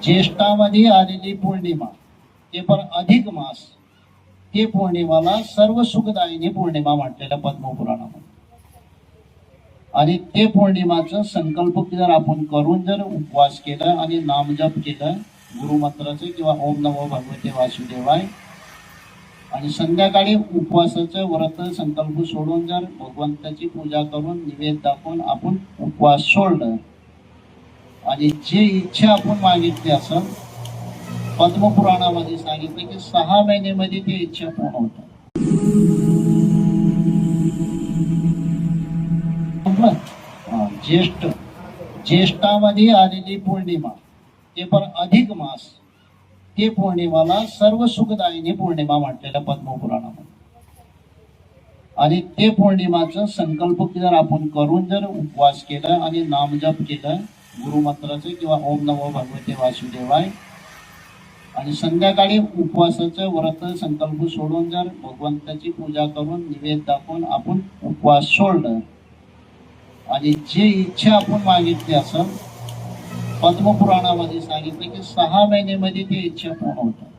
ज्येष्ठामध्ये आलेली पौर्णिमा ते पण अधिक मास ते पौर्णिमाला सर्व सुखदायिनी पौर्णिमा म्हटलेल्या पद्मपुराणामध्ये. आणि ते पौर्णिमाचं संकल्प जर आपण करून जर उपवास केला आणि नामजप केलं गुरुमंत्राचं किंवा ओम नमो भगवते वासुदेवाय, आणि संध्याकाळी उपवासाचं व्रत संकल्प सोडून जर भगवंताची पूजा करून निवेद दाखवून आपण उपवास सोडलं आणि जे इच्छा आपण मागितली असेल, पद्मपुराणामध्ये सांगितलं की 6 महिन्यामध्ये ती इच्छा पूर्ण होतात. ज्येष्ठामध्ये आलेली पौर्णिमा ते पण अधिक मास ते पौर्णिमाला सर्व सुखदायिनी पौर्णिमा म्हटलेल्या पद्मपुराणामध्ये. आणि ते पौर्णिमाचं संकल्प जर आपण करून जर उपवास केला आणि नामजप केलं गुरुमंत्राचं किंवा ओम नमो भगवते वासुदेवाय, आणि संध्याकाळी उपवासाचं व्रत संकल्प सोडून जर भगवंताची पूजा करून निवेद दाखवून आपण उपवास सोडलं आणि जे इच्छा आपण मागितली असेल, पद्मपुराणामध्ये सांगितलं की 6 महिन्यामध्ये ती इच्छा पूर्ण होतात.